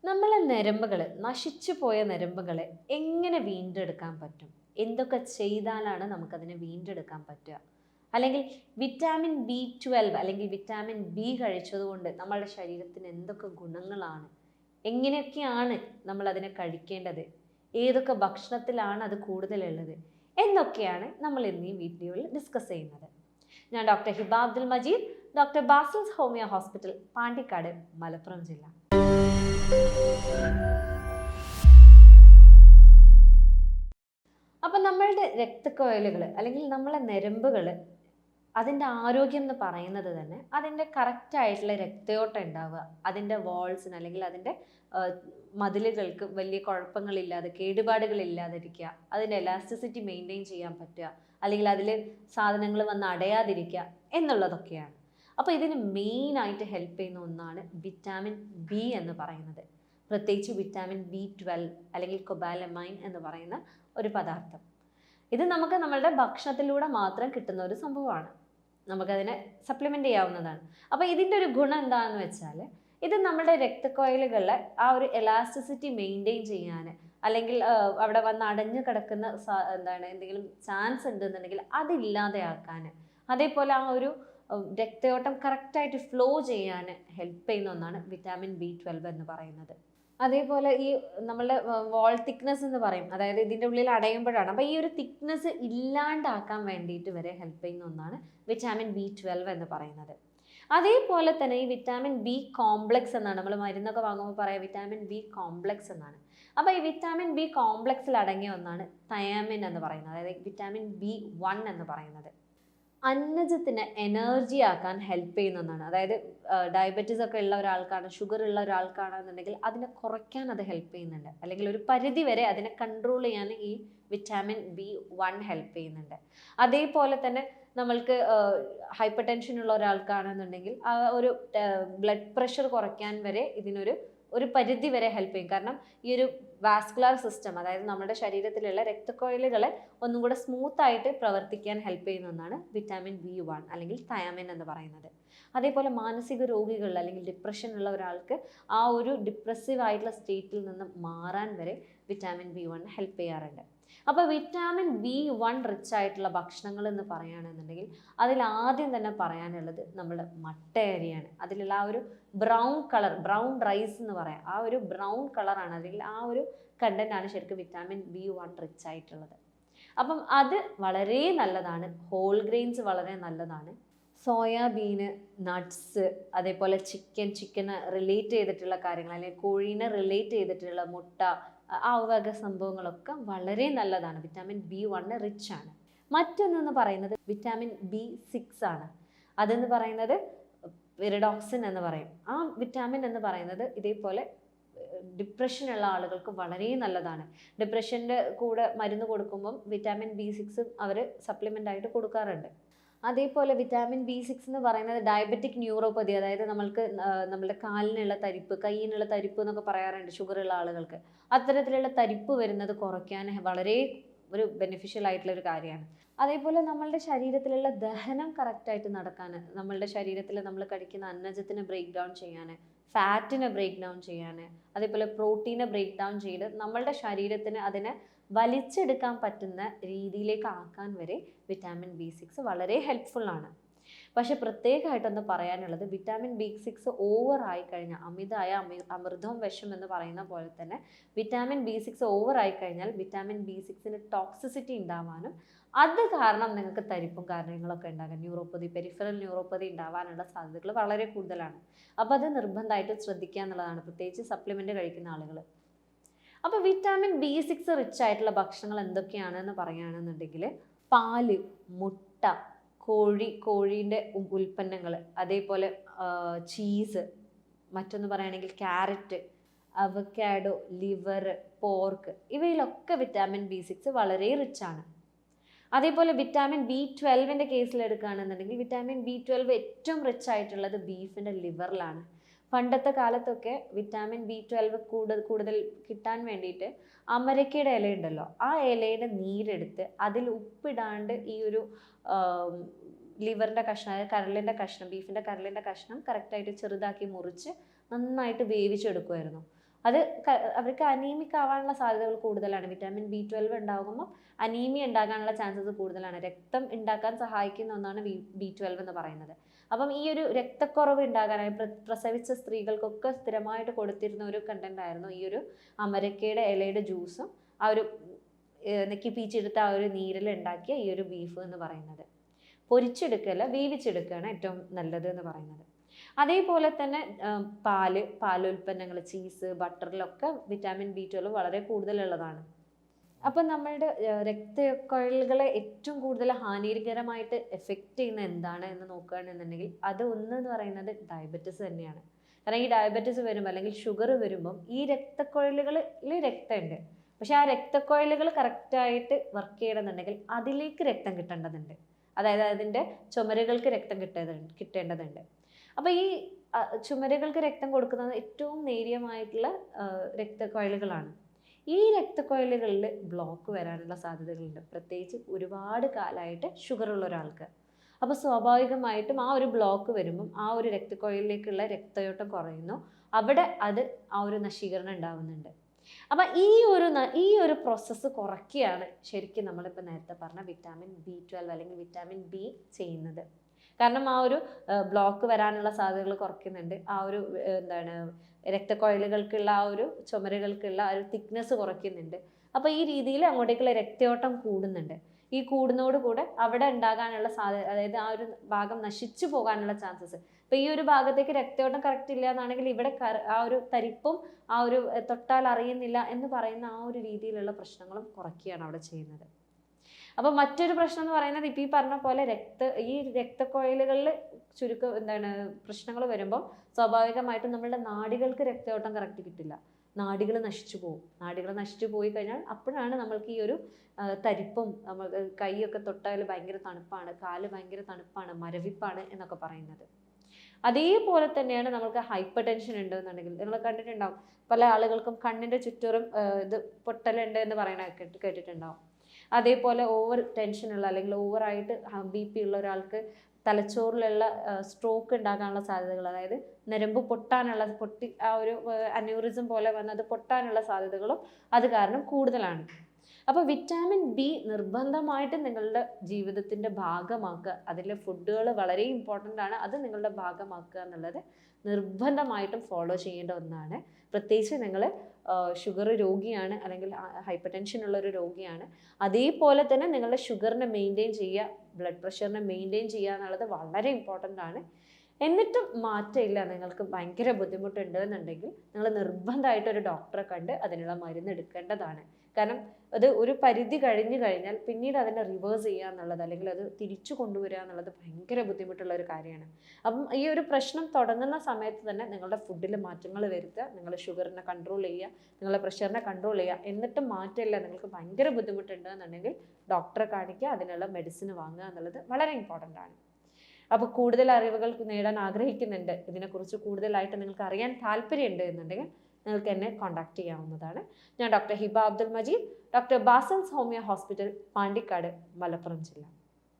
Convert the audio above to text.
നമ്മളെ ഞരമ്പുകള് നശിച്ചു പോയ ഞരമ്പുകളെ എങ്ങനെ വീണ്ടെടുക്കാൻ പറ്റും? എന്തൊക്കെ ചെയ്താലാണ് നമുക്കതിനെ വീണ്ടെടുക്കാൻ പറ്റുക? അല്ലെങ്കിൽ വിറ്റാമിൻ B12 അല്ലെങ്കിൽ വിറ്റാമിൻ ബി കഴിച്ചതുകൊണ്ട് നമ്മളുടെ ശരീരത്തിന് എന്തൊക്കെ ഗുണങ്ങളാണ്? എങ്ങനെയൊക്കെയാണ് നമ്മൾ അതിനെ കഴിക്കേണ്ടത്? ഏതൊക്കെ ഭക്ഷണത്തിലാണ് അത് കൂടുതലുള്ളത്? എന്നൊക്കെയാണ് നമ്മൾ ഇന്ന് ഈ വീഡിയോയിൽ ഡിസ്കസ് ചെയ്യുന്നത്. ഞാൻ doctor Hiba Abdul Majeed, doctor Basil's homeo hospital, Pandikkad, Malappuram ജില്ല. അപ്പം നമ്മളുടെ രക്തക്കുഴലുകൾ അല്ലെങ്കിൽ നമ്മളെ ഞരമ്പുകൾ, അതിൻ്റെ ആരോഗ്യം എന്ന് പറയുന്നത് തന്നെ അതിൻ്റെ കറക്റ്റായിട്ടുള്ള രക്തയോട്ടം ഉണ്ടാവുക, അതിൻ്റെ വാൾസിന് അല്ലെങ്കിൽ അതിൻ്റെ മതിലുകൾക്ക് വലിയ കുഴപ്പങ്ങളില്ലാതെ കേടുപാടുകളില്ലാതിരിക്കുക, അതിൻ്റെ എലാസ്റ്റിസിറ്റി മെയിൻറ്റെയിൻ ചെയ്യാൻ പറ്റുക, അല്ലെങ്കിൽ അതിൽ സാധനങ്ങൾ വന്ന് അടയാതിരിക്കുക എന്നുള്ളതൊക്കെയാണ്. അപ്പോൾ ഇതിന് മെയിനായിട്ട് ഹെൽപ്പ് ചെയ്യുന്ന ഒന്നാണ് വിറ്റാമിൻ ബി എന്ന് പറയുന്നത്. പ്രത്യേകിച്ച് വിറ്റാമിൻ B12 അല്ലെങ്കിൽ കൊബാലമൈൻ എന്ന് പറയുന്ന ഒരു പദാർത്ഥം. ഇത് നമുക്ക് നമ്മളുടെ ഭക്ഷണത്തിലൂടെ മാത്രം കിട്ടുന്ന ഒരു സംഭവമാണ്. നമുക്കതിനെ സപ്ലിമെൻ്റ് ചെയ്യാവുന്നതാണ്. അപ്പോൾ ഇതിൻ്റെ ഒരു ഗുണം എന്താണെന്ന് വെച്ചാൽ, ഇത് നമ്മുടെ രക്തക്കുഴലുകളിലെ ആ ഒരു എലാസ്റ്റിസിറ്റി മെയിൻറ്റെയിൻ ചെയ്യാൻ, അല്ലെങ്കിൽ അവിടെ വന്ന് അടഞ്ഞു കിടക്കുന്ന എന്തെങ്കിലും ചാൻസ് ഉണ്ടെന്നുണ്ടെങ്കിൽ അതില്ലാതെയാക്കാൻ, അതേപോലെ ആ ഒരു രക്തയോട്ടം കറക്റ്റായിട്ട് ഫ്ലോ ചെയ്യാൻ ഹെൽപ്പ് ചെയ്യുന്ന ഒന്നാണ് വിറ്റാമിൻ B12 എന്ന് പറയുന്നത്. അതേപോലെ ഈ നമ്മളുടെ വാൾ തിക്നെസ് എന്ന് പറയും, അതായത് ഇതിൻ്റെ ഉള്ളിൽ അടയുമ്പോഴാണ്. അപ്പോൾ ഈ ഒരു തിക്നെസ് ഇല്ലാണ്ടാക്കാൻ വേണ്ടിയിട്ട് വരെ ഹെൽപ്പ് ചെയ്യുന്ന ഒന്നാണ് വിറ്റാമിൻ B12 എന്ന് പറയുന്നത്. അതേപോലെ തന്നെ ഈ വിറ്റാമിൻ ബി കോംപ്ലക്സ് എന്നാണ് നമ്മൾ മരുന്നൊക്കെ വാങ്ങുമ്പോൾ പറയാം, വിറ്റാമിൻ ബി കോംപ്ലക്സ് എന്നാണ്. അപ്പോൾ ഈ വിറ്റാമിൻ ബി കോംപ്ലക്സിൽ അടങ്ങിയ ഒന്നാണ് തയാമിൻ എന്ന് പറയുന്നത്, അതായത് വിറ്റാമിൻ B1 എന്ന് പറയുന്നത്. അന്നജത്തിന് എനർജി ആക്കാൻ ഹെൽപ്പ് ചെയ്യുന്ന ഒന്നാണ്. അതായത് ഡയബറ്റീസ് ഒക്കെ ഉള്ള ഒരാൾക്കാണ്, ഷുഗർ ഉള്ള ഒരാൾക്കാണെന്നുണ്ടെങ്കിൽ അതിനെ കുറയ്ക്കാൻ അത് ഹെൽപ്പ് ചെയ്യുന്നുണ്ട്, അല്ലെങ്കിൽ ഒരു പരിധി വരെ അതിനെ കൺട്രോൾ ചെയ്യാൻ ഈ വിറ്റാമിൻ B1 ഹെൽപ്പ് ചെയ്യുന്നുണ്ട്. അതേപോലെ തന്നെ നമ്മൾക്ക് ഹൈപ്പർ ടെൻഷൻ ഉള്ള ഒരാൾക്കാണെന്നുണ്ടെങ്കിൽ ആ ഒരു ബ്ലഡ് പ്രഷർ കുറയ്ക്കാൻ വരെ ഒരു പരിധി വരെ ഹെൽപ്പ് ചെയ്യും. കാരണം ഈ ഒരു വാസ്കുലർ സിസ്റ്റം, അതായത് നമ്മുടെ ശരീരത്തിലുള്ള രക്തക്കുഴലുകളെ ഒന്നും കൂടെ സ്മൂത്തായിട്ട് പ്രവർത്തിക്കാൻ ഹെൽപ്പ് ചെയ്യുന്ന ഒന്നാണ് വിറ്റാമിൻ B1 അല്ലെങ്കിൽ തയാമിൻ എന്ന് പറയുന്നത്. അതേപോലെ മാനസിക രോഗികൾ അല്ലെങ്കിൽ ഡിപ്രഷൻ ഉള്ള ഒരാൾക്ക് ആ ഒരു ഡിപ്രസീവ് ആയിട്ടുള്ള സ്റ്റേറ്റിൽ നിന്ന് മാറാൻ വരെ വിറ്റാമിൻ B1 ഹെൽപ്പ് ചെയ്യാറുണ്ട്. അപ്പോൾ വിറ്റാമിൻ B1 റിച്ച് ആയിട്ടുള്ള ഭക്ഷണങ്ങൾ എന്ന് പറയുകയാണെന്നുണ്ടെങ്കിൽ അതിൽ ആദ്യം തന്നെ പറയാനുള്ളത് നമ്മുടെ മട്ടയരിയാണ്. അതിലുള്ള ആ ഒരു ബ്രൗൺ കളർ, ബ്രൗൺ റൈസ് എന്ന് പറയാം, ആ ഒരു ബ്രൗൺ കളറാണ്, അല്ലെങ്കിൽ ആ ഒരു കണ്ടൻ്റാണ് ശരിക്കും വിറ്റാമിൻ B1 റിച്ച് ആയിട്ടുള്ളത്. അപ്പം അത് വളരെ നല്ലതാണ്. ഹോൾ ഗ്രെയിൻസ് വളരെ നല്ലതാണ്. സോയാബീന്, നട്ട്സ്, അതേപോലെ ചിക്കന് റിലേറ്റ് ചെയ്തിട്ടുള്ള കാര്യങ്ങൾ, അല്ലെങ്കിൽ കോഴീനെ റിലേറ്റ് ചെയ്തിട്ടുള്ള മുട്ട, ആ വക സംഭവങ്ങളൊക്കെ വളരെ നല്ലതാണ്. വിറ്റാമിൻ B1 റിച്ച് ആണ്. മറ്റൊന്നെന്ന് പറയുന്നത് വിറ്റാമിൻ B6 ആണ്. അതെന്ന് പറയുന്നത് പിരിഡോക്സിൻ എന്ന് പറയും. ആ വിറ്റാമിൻ എന്ന് പറയുന്നത് ഇതേപോലെ ഡിപ്രഷനുള്ള ആളുകൾക്ക് വളരെ നല്ലതാണ്. ഡിപ്രഷൻ്റെ കൂടെ മരുന്ന് കൊടുക്കുമ്പം വിറ്റാമിൻ B6 അവർ സപ്ലിമെൻ്റ് ആയിട്ട് കൊടുക്കാറുണ്ട്. അതേപോലെ വിറ്റാമിൻ B6 എന്ന് പറയുന്നത് ഡയബറ്റിക് ന്യൂറോപ്പതി, അതായത് നമ്മളുടെ കാലിനുള്ള തരിപ്പ്, കയ്യിനുള്ള തരിപ്പ് എന്നൊക്കെ പറയാറുണ്ട് ഷുഗർ ഉള്ള ആളുകൾക്ക്. അത്തരത്തിലുള്ള തരിപ്പ് വരുന്നത് കുറയ്ക്കാൻ വളരെ ഒരു ബെനിഫിഷ്യൽ ആയിട്ടുള്ള ഒരു കാര്യമാണ്. അതേപോലെ നമ്മളുടെ ശരീരത്തിലുള്ള ദഹനം കറക്റ്റായിട്ട് നടക്കാൻ, നമ്മളുടെ ശരീരത്തിൽ നമ്മൾ കഴിക്കുന്ന അന്നജത്തിനെ ബ്രേക്ക് ഡൗൺ ചെയ്യാൻ, ഫാറ്റിനെ ബ്രേക്ക് ഡൗൺ ചെയ്യാൻ, അതേപോലെ പ്രോട്ടീനെ ബ്രേക്ക് ഡൗൺ ചെയ്ത് നമ്മളുടെ ശരീരത്തിന് അതിനെ വലിച്ചെടുക്കാൻ പറ്റുന്ന രീതിയിലേക്ക് ആക്കാൻ വരെ വിറ്റാമിൻ B6 വളരെ ഹെൽപ്ഫുൾ ആണ്. പക്ഷെ പ്രത്യേകമായിട്ടൊന്ന് പറയാനുള്ളത്, വിറ്റാമിൻ B6 ഓവർ ആയി കഴിഞ്ഞാൽ, അമിതമായ അമൃതവും വിഷം എന്ന് പറയുന്ന പോലെ തന്നെ വിറ്റാമിൻ B6 ഓവർ ആയി കഴിഞ്ഞാൽ വിറ്റാമിൻ B6ന് ടോക്സിസിറ്റി ഉണ്ടാവാനും അത് കാരണം നിങ്ങൾക്ക് തരിപ്പും കാര്യങ്ങളൊക്കെ ഉണ്ടാകാൻ, ന്യൂറോപ്പതി, പെരിഫറൽ ന്യൂറോപ്പതി ഉണ്ടാവാനുള്ള സാധ്യതകൾ വളരെ കൂടുതലാണ്. അപ്പോൾ അത് നിർബന്ധമായിട്ടും ശ്രദ്ധിക്കുക എന്നുള്ളതാണ്, പ്രത്യേകിച്ച് സപ്ലിമെൻ്റ് കഴിക്കുന്ന ആളുകൾ. അപ്പോൾ വിറ്റാമിൻ B6 റിച്ച് ആയിട്ടുള്ള ഭക്ഷണങ്ങൾ എന്തൊക്കെയാണെന്ന് പറയുകയാണെന്നുണ്ടെങ്കിൽ, പാല്, മുട്ട, കോഴീൻ്റെ ഉൽപ്പന്നങ്ങൾ, അതേപോലെ ചീസ്, മറ്റൊന്ന് പറയുകയാണെങ്കിൽ ക്യാരറ്റ്, അവക്കാഡോ, ലിവർ, പോർക്ക്, ഇവയിലൊക്കെ വിറ്റാമിൻ B6 വളരെ റിച്ച് ആണ്. അതേപോലെ വിറ്റാമിൻ B12ൻ്റെ കേസിൽ എടുക്കുകയാണെന്നുണ്ടെങ്കിൽ വിറ്റാമിൻ B12 ഏറ്റവും റിച്ച് ആയിട്ടുള്ളത് ബീഫിൻ്റെ ലിവറിലാണ്. പണ്ടത്തെ കാലത്തൊക്കെ വിറ്റാമിൻ B12 കൂടുതൽ കിട്ടാൻ വേണ്ടിയിട്ട് അമരക്കയുടെ ഇലയുണ്ടല്ലോ, ആ ഇലയുടെ നീരെടുത്ത് അതിൽ ഉപ്പിടാണ്ട് ഈ ഒരു ലിവറിൻ്റെ കഷ്ണം, അതായത് കരളിൻ്റെ കഷ്ണം, ബീഫിൻ്റെ കരളിൻ്റെ കഷ്ണം കറക്റ്റായിട്ട് ചെറുതാക്കി മുറിച്ച് നന്നായിട്ട് വേവിച്ചെടുക്കുമായിരുന്നു. അത് അവർക്ക് അനീമിക് ആവാനുള്ള സാധ്യതകൾ കൂടുതലാണ്. വിറ്റാമിൻ B12 ഉണ്ടാകുമ്പോൾ അനീമിയ ഉണ്ടാകാനുള്ള ചാൻസസ് കൂടുതലാണ്. രക്തം ഉണ്ടാക്കാൻ സഹായിക്കുന്ന ഒന്നാണ് B12 എന്ന് പറയുന്നത്. അപ്പം ഈ ഒരു രക്തക്കുറവ് ഉണ്ടാകാനായി പ്രസവിച്ച സ്ത്രീകൾക്കൊക്കെ സ്ഥിരമായിട്ട് കൊടുത്തിരുന്ന ഒരു കണ്ടന്റ് ആയിരുന്നു ഈ ഒരു അമരക്കയുടെ ഇലയുടെ ജ്യൂസും ആ ഒരു നെക്കിപ്പീച്ചെടുത്ത ആ ഒരു നീരിൽ ഉണ്ടാക്കിയ ഈ ഒരു ബീഫ് എന്ന് പറയുന്നത്. പൊരിച്ചെടുക്കല്ല, വേവിച്ചെടുക്കുകയാണ് ഏറ്റവും നല്ലത് എന്ന് പറയുന്നത്. അതേപോലെ തന്നെ പാലുൽപ്പന്നങ്ങൾ, ചീസ്, ബട്ടറിലൊക്കെ വിറ്റാമിൻ B12 വളരെ കൂടുതലുള്ളതാണ്. അപ്പം നമ്മളുടെ രക്തക്കുഴലുകളെ ഏറ്റവും കൂടുതൽ ഹാനികരമായിട്ട് എഫക്റ്റ് ചെയ്യുന്ന എന്താണ് എന്ന് നോക്കുകയാണെന്നുണ്ടെങ്കിൽ അത് ഒന്നെന്ന് പറയുന്നത് ഡയബറ്റിസ് തന്നെയാണ്. കാരണം ഈ ഡയബറ്റിസ് വരുമ്പോൾ അല്ലെങ്കിൽ ഷുഗർ വരുമ്പം ഈ രക്തക്കുഴലുകളിൽ രക്തമുണ്ട്, പക്ഷെ ആ രക്തക്കുഴലുകൾ കറക്റ്റായിട്ട് വർക്ക് ചെയ്യണമെന്നുണ്ടെങ്കിൽ അതിലേക്ക് രക്തം കിട്ടേണ്ടതുണ്ട്. അതായത് അതിൻ്റെ ചുമരുകൾക്ക് രക്തം കിട്ടേണ്ടതുണ്ട്. അപ്പോൾ ഈ ചുമരുകൾക്ക് രക്തം കൊടുക്കുന്നത് ഏറ്റവും നേരിയമായിട്ടുള്ള രക്തക്കുഴലുകളാണ്. ഈ രക്തക്കുഴലുകളിൽ ബ്ലോക്ക് വരാനുള്ള സാധ്യതകളുണ്ട്, പ്രത്യേകിച്ച് ഒരുപാട് കാലമായിട്ട് ഷുഗർ ഉള്ള ഒരാൾക്ക്. അപ്പോൾ സ്വാഭാവികമായിട്ടും ആ ഒരു ബ്ലോക്ക് വരുമ്പം ആ ഒരു രക്തക്കുഴലിലേക്കുള്ള രക്തയോട്ടം കുറയുന്നു, അവിടെ ആ ഒരു നശീകരണം ഉണ്ടാവുന്നുണ്ട്. അപ്പം ഈ ഒരു പ്രോസസ്സ് കുറയ്ക്കുകയാണ് ശരിക്കും നമ്മളിപ്പോൾ നേരത്തെ പറഞ്ഞ വിറ്റാമിൻ B12 അല്ലെങ്കിൽ വിറ്റാമിൻ B ചെയ്യുന്നത്. കാരണം ആ ഒരു ബ്ലോക്ക് വരാനുള്ള സാധ്യതകൾ കുറയ്ക്കുന്നുണ്ട്. ആ ഒരു രക്തക്കുഴലുകൾക്കുള്ള ആ ഒരു ചുമരുകൾക്കുള്ള ആ ഒരു തിക്നെസ് കുറയ്ക്കുന്നുണ്ട്. അപ്പോൾ ഈ രീതിയിൽ അങ്ങോട്ടേക്കുള്ള രക്തയോട്ടം കൂടുന്നുണ്ട്. ഈ കൂടുന്നതോടുകൂടെ അവിടെ ഉണ്ടാകാനുള്ള സാധ്യത, അതായത് ആ ഒരു ഭാഗം നശിച്ചു പോകാനുള്ള ചാൻസസ്. അപ്പോൾ ഈ ഒരു ഭാഗത്തേക്ക് രക്തയോട്ടം കറക്റ്റ് ഇല്ല എന്നാണെങ്കിൽ ഇവിടെ ആ ഒരു തരിപ്പും ആ ഒരു തൊട്ടാൽ അറിയുന്നില്ല എന്ന് പറയുന്ന ആ ഒരു രീതിയിലുള്ള പ്രശ്നങ്ങളും കുറയ്ക്കുകയാണ് അവിടെ ചെയ്യുന്നത്. അപ്പോൾ മറ്റൊരു പ്രശ്നം എന്ന് പറയുന്നത് ഇപ്പോൾ ഈ പറഞ്ഞ പോലെ ഈ രക്തക്കുഴലുകളിൽ പ്രശ്നങ്ങൾ വരുമ്പോൾ സ്വാഭാവികമായിട്ടും നമ്മളുടെ നാഡികൾക്ക് രക്തയോട്ടം കറക്റ്റ് കിട്ടില്ല, നാഡികൾ നശിച്ചു പോകും. നാഡികൾ നശിച്ചു പോയി കഴിഞ്ഞാൽ അപ്പോഴാണ് നമ്മൾക്ക് ഈ ഒരു തരിപ്പും, നമ്മൾ കൈയൊക്കെ തൊട്ടാൽ ഭയങ്കര തണുപ്പാണ്, കാല് ഭയങ്കര തണുപ്പാണ്, മരവിപ്പാണ് എന്നൊക്കെ പറയുന്നത്. അതേപോലെ തന്നെയാണ് നമുക്ക് ഹൈപ്പർ ടെൻഷൻ ഉണ്ട് എന്നുണ്ടെങ്കിൽ നിങ്ങൾ കണ്ടിട്ടുണ്ടാവും, പല ആളുകൾക്കും കണ്ണിൻ്റെ ചുറ്റോറും പൊട്ടലുണ്ട് എന്ന് കേട്ടിട്ടുണ്ടാവും. അതേപോലെ ഓവർ ടെൻഷനുള്ള അല്ലെങ്കിൽ ഓവറായിട്ട് BP ഉള്ള ഒരാൾക്ക് തലച്ചോറിലുള്ള സ്ട്രോക്ക് ഉണ്ടാകാനുള്ള സാധ്യതകൾ, അതായത് ഞരമ്പ് ആ ഒരു അന്യൂറിസം പോലെ വന്നത് പൊട്ടാനുള്ള സാധ്യതകളും അത് കാരണം കൂടുതലാണ്. അപ്പോൾ വിറ്റാമിൻ B നിർബന്ധമായിട്ട് നിങ്ങളുടെ ജീവിതത്തിൻ്റെ ഭാഗമാക്കുക. അതിലെ ഫുഡുകൾ വളരെ ഇമ്പോർട്ടൻ്റ് ആണ്, അത് നിങ്ങളുടെ ഭാഗമാക്കുക എന്നുള്ളത് നിർബന്ധമായിട്ടും ഫോളോ ചെയ്യേണ്ട ഒന്നാണ്. പ്രത്യേകിച്ച് നിങ്ങൾ ഷുഗർ രോഗിയാണ് അല്ലെങ്കിൽ ഹൈപ്പർ ടെൻഷൻ ഉള്ളൊരു രോഗിയാണ്, അതേപോലെ തന്നെ നിങ്ങളുടെ ഷുഗറിനെ മെയിൻറ്റെയിൻ ചെയ്യുക, ബ്ലഡ് പ്രഷറിനെ മെയിൻറ്റെയിൻ ചെയ്യുക എന്നുള്ളത് വളരെ ഇമ്പോർട്ടൻ്റ് ആണ്. എന്നിട്ടും മാറ്റമില്ല, നിങ്ങൾക്ക് ഭയങ്കര ബുദ്ധിമുട്ടുണ്ട് എന്നുണ്ടെങ്കിൽ നിങ്ങൾ നിർബന്ധമായിട്ട് ഒരു ഡോക്ടറെ കണ്ട് അതിനുള്ള മരുന്ന് എടുക്കേണ്ടതാണ്. കാരണം അത് ഒരു പരിധി കഴിഞ്ഞു കഴിഞ്ഞാൽ പിന്നീട് അതിനെ റിവേഴ്സ് ചെയ്യുക എന്നുള്ളത് അല്ലെങ്കിൽ അത് തിരിച്ചു കൊണ്ടുവരിക എന്നുള്ളത് ഭയങ്കര ബുദ്ധിമുട്ടുള്ള ഒരു കാര്യമാണ്. അപ്പം ഈ ഒരു പ്രശ്നം തുടങ്ങുന്ന സമയത്ത് തന്നെ നിങ്ങളുടെ ഫുഡിൽ മാറ്റങ്ങൾ വരുത്തുക, നിങ്ങളുടെ ഷുഗറിനെ കൺട്രോൾ ചെയ്യുക, നിങ്ങളുടെ പ്രഷറിനെ കൺട്രോൾ ചെയ്യുക. എന്നിട്ടും മാറ്റമില്ല, നിങ്ങൾക്ക് ഭയങ്കര ബുദ്ധിമുട്ടുണ്ട് എന്നുണ്ടെങ്കിൽ ഡോക്ടറെ കാണിക്കുക, അതിനുള്ള മെഡിസിൻ വാങ്ങുക എന്നുള്ളത് വളരെ ഇമ്പോർട്ടൻ്റ് ആണ്. അപ്പോൾ കൂടുതൽ അറിവുകൾ നേടാൻ ആഗ്രഹിക്കുന്നുണ്ട്, ഇതിനെക്കുറിച്ച് കൂടുതലായിട്ട് നിങ്ങൾക്ക് അറിയാൻ താല്പര്യമുണ്ട് എന്നുണ്ടെങ്കിൽ നിങ്ങൾക്ക് എന്നെ കോൺടാക്ട് ചെയ്യാവുന്നതാണ്. ഞാൻ doctor Hiba Abdul Majeed, doctor ബാസൽസ് homeo hospital, Pandikkad, Malappuram ജില്ല.